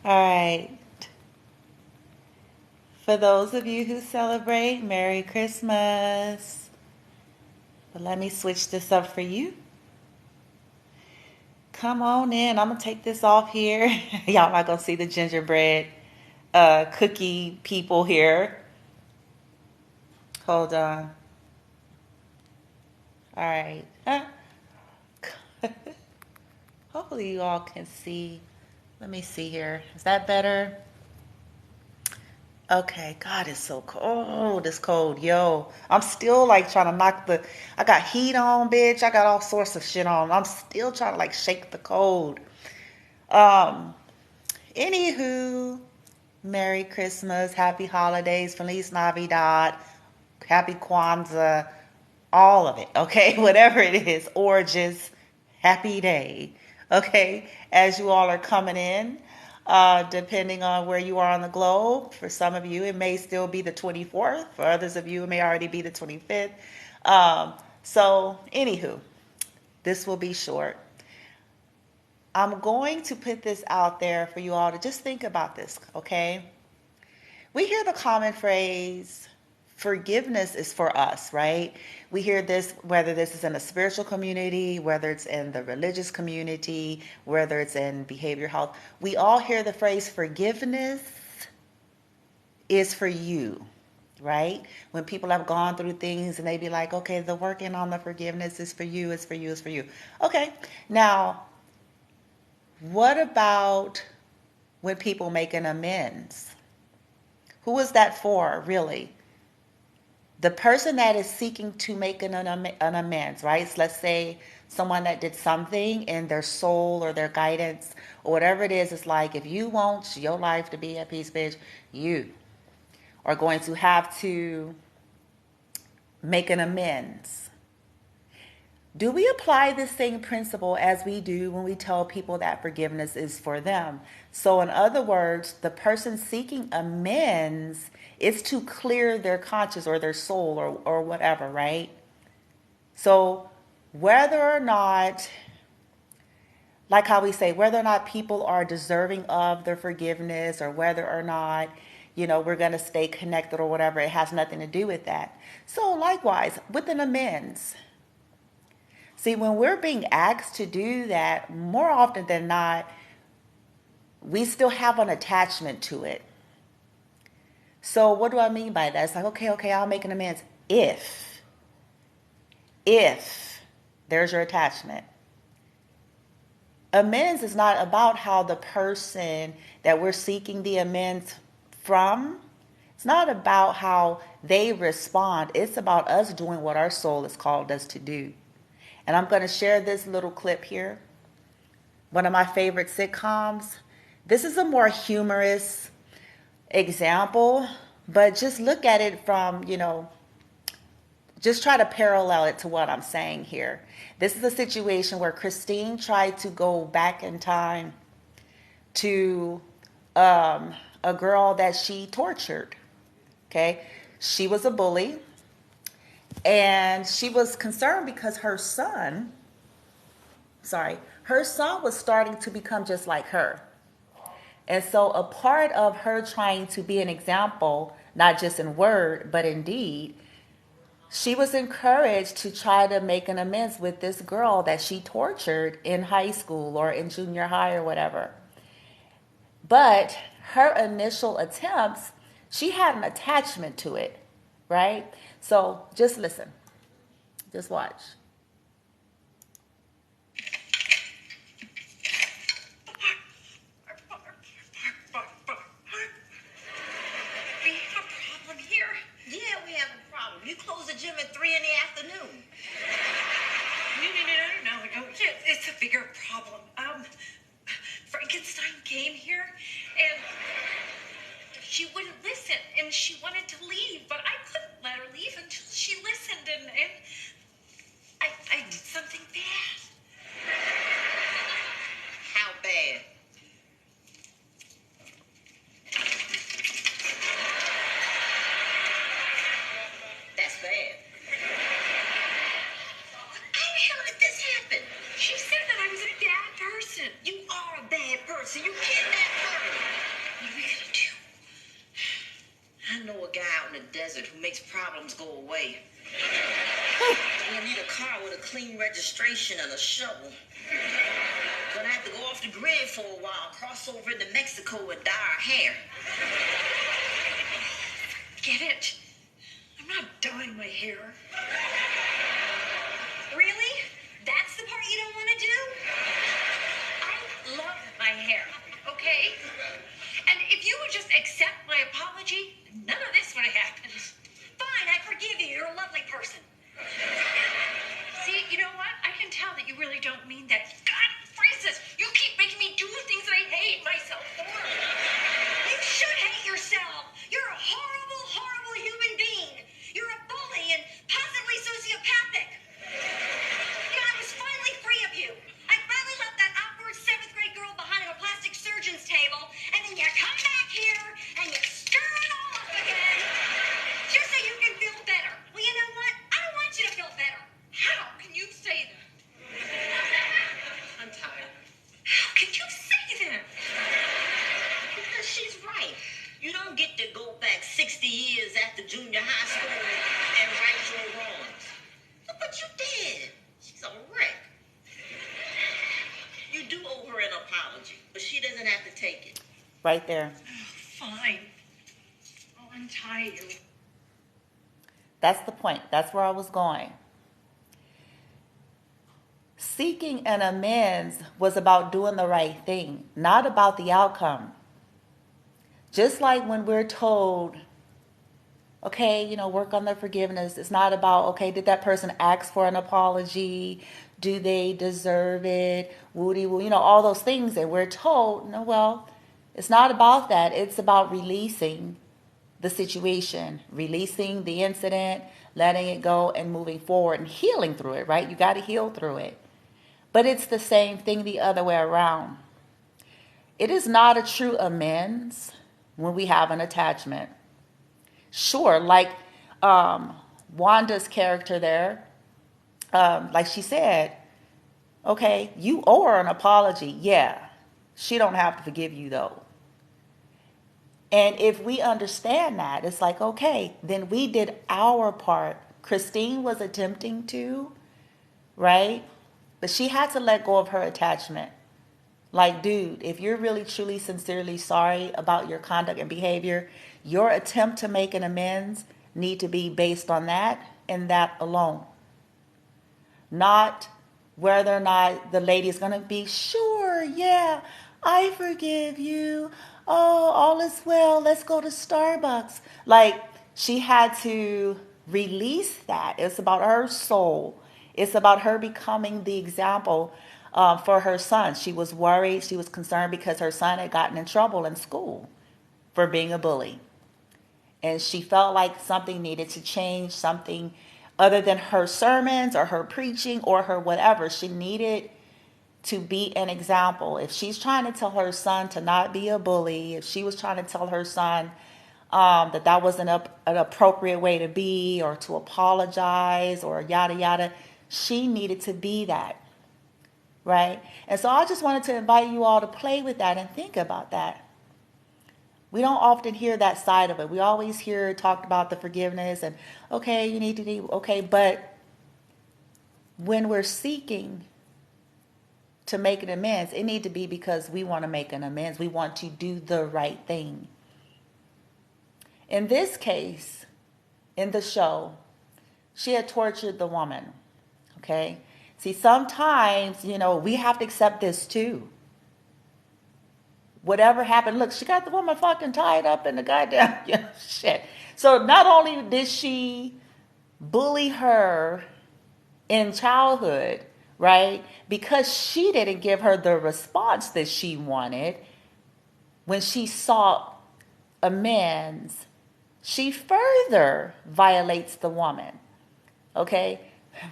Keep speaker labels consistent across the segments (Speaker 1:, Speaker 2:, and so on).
Speaker 1: All right. For those of you who celebrate, Merry Christmas. But let me switch this up for you. Come on in. I'm going to take this off here. Y'all not going to see the gingerbread cookie people here. Hold on. All right. Hopefully you all can see. Let me see here. Is that better? Okay, God, it's so cold. It's cold. Yo, I'm still like trying to I got heat on, bitch. I got all sorts of shit on. I'm still trying to like shake the cold. Um, Anywho, Merry Christmas, Happy Holidays, Feliz Navidad, Happy Kwanzaa, all of it, okay? Whatever it is, Origins, Happy Day, okay? As you all are coming in, depending on where you are on the globe. For some of you, it may still be the 24th. For others of you, it may already be the 25th. Anywho, this will be short. I'm going to put this out there for you all to just think about this, okay? We hear the common phrase, forgiveness is for us, right? We hear this, whether this is in a spiritual community, whether it's in the religious community, whether it's in behavioral health. We all hear the phrase, forgiveness is for you, right? When people have gone through things and they be like, okay, the working on the forgiveness is for you, it's for you, it's for you. Okay, now, what about when people make an amends? Who is that for, really? The person that is seeking to make an amends, right? So let's say someone that did something in their soul or their guidance or whatever it is like, if you want your life to be at peace, bitch, you are going to have to make an amends. Do we apply this same principle as we do when we tell people that forgiveness is for them? So in other words, the person seeking amends is to clear their conscience or their soul or whatever, right? So whether or not, like how we say, whether or not people are deserving of their forgiveness or whether or not, we're going to stay connected or whatever, it has nothing to do with that. So likewise, with an amends. See, when we're being asked to do that, more often than not, we still have an attachment to it. So what do I mean by that? It's like, okay, I'll make an amends if there's your attachment. Amends is not about how the person that we're seeking the amends from, it's not about how they respond. It's about us doing what our soul has called us to do. And I'm going to share this little clip here. One of my favorite sitcoms. This is a more humorous example, but just look at it from, just try to parallel it to what I'm saying here. This is a situation where Christine tried to go back in time to a girl that she tortured. Okay? She was a bully. And she was concerned because her son was starting to become just like her. And so a part of her trying to be an example, not just in word, but in deed, she was encouraged to try to make an amends with this girl that she tortured in high school or in junior high or whatever. But her initial attempts, she had an attachment to it, right? So just listen. Just watch.
Speaker 2: We have a problem here.
Speaker 3: Yeah, we have a problem. You close the gym at 3 in the afternoon.
Speaker 2: No. It's a bigger problem. Frankenstein came here and she wouldn't listen and she wanted to leave, but I couldn't let her leave until she listened and I did something bad.
Speaker 3: How bad? That's bad. How the hell did this happen?
Speaker 2: She said that I was a bad person.
Speaker 3: You are a bad person. You kidnapped her. problems go away. We'll need a car with a clean registration and a shovel. Gonna have to go off the grid for a while, cross over into Mexico and dye our hair.
Speaker 2: Get it? I'm not dyeing my hair. Really? That's the part you don't want to do? I love my hair, okay? And if you would just accept my apology, none of this would have happened. Fine, I forgive you. You're a lovely person. See, you know what? I can tell that you really don't mean that. God, Francis, you keep making me do things that I hate myself for. You should hate yourself. You're a horrible, horrible human being. You're a bully and possibly sociopathic. God, I was finally free of you. I finally left that awkward 7th grade girl behind at a plastic surgeon's table, and then you come back here and you stir it all up again just so you can feel better. Well, you know what? I don't want you to feel better. How can you say that?
Speaker 3: I'm tired.
Speaker 2: How can you say that?
Speaker 3: Because she's right. You don't get to go back 60 years after junior high school and right your wrongs. Look what you did. She's a wreck. You do owe her an apology, but she doesn't have to take it.
Speaker 1: Right there.
Speaker 2: Fine. I'll untie you.
Speaker 1: That's the point. That's where I was going. Seeking an amends was about doing the right thing, not about the outcome. Just like when we're told, okay, work on their forgiveness. It's not about, okay, did that person ask for an apology? Do they deserve it? Woody woo, all those things that we're told. No, well, it's not about that. It's about releasing the situation, releasing the incident, letting it go and moving forward and healing through it, right? You got to heal through it. But it's the same thing the other way around. It is not a true amends when we have an attachment. Sure, like Wanda's character there, like she said, okay, you owe her an apology. Yeah, she don't have to forgive you though. And if we understand that, it's like, okay, then we did our part. Christine was attempting to, right? But she had to let go of her attachment. Like, dude, if you're really, truly, sincerely sorry about your conduct and behavior, your attempt to make an amends need to be based on that and that alone. Not whether or not the lady is going to be, sure, yeah, I forgive you. Oh, all is well. Let's go to Starbucks. Like, she had to release that. It's about her soul. It's about her becoming the example for her son. She was worried. She was concerned because her son had gotten in trouble in school for being a bully. And she felt like something needed to change, something other than her sermons or her preaching or her whatever. She needed to be an example. If she's trying to tell her son to not be a bully, if she was trying to tell her son that wasn't an appropriate way to be or to apologize or yada, yada, she needed to be that, right? And so I just wanted to invite you all to play with that and think about that. We don't often hear that side of it. We always hear talked about the forgiveness and, okay, you need to be, okay, but when we're seeking to make an amends, it need to be because we want to make an amends. We want to do the right thing. In this case, in the show, she had tortured the woman, okay? See, sometimes, we have to accept this too. Whatever happened, look, she got the woman fucking tied up in the goddamn shit. So not only did she bully her in childhood, right? Because she didn't give her the response that she wanted when she sought amends, she further violates the woman, okay?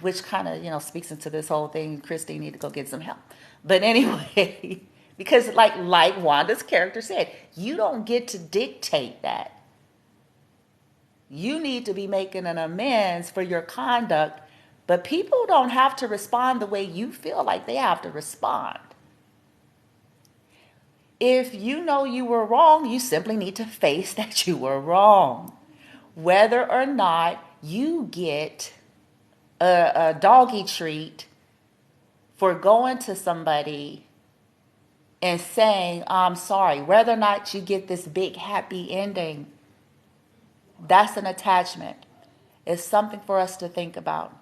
Speaker 1: Which kind of, speaks into this whole thing. Christine need to go get some help. But anyway, because like Wanda's character said, you don't get to dictate that. You need to be making an amends for your conduct, but people don't have to respond the way you feel like they have to respond. If you know you were wrong, you simply need to face that you were wrong. Whether or not you get a doggy treat for going to somebody and saying, I'm sorry, whether or not you get this big happy ending, that's an attachment. It's something for us to think about.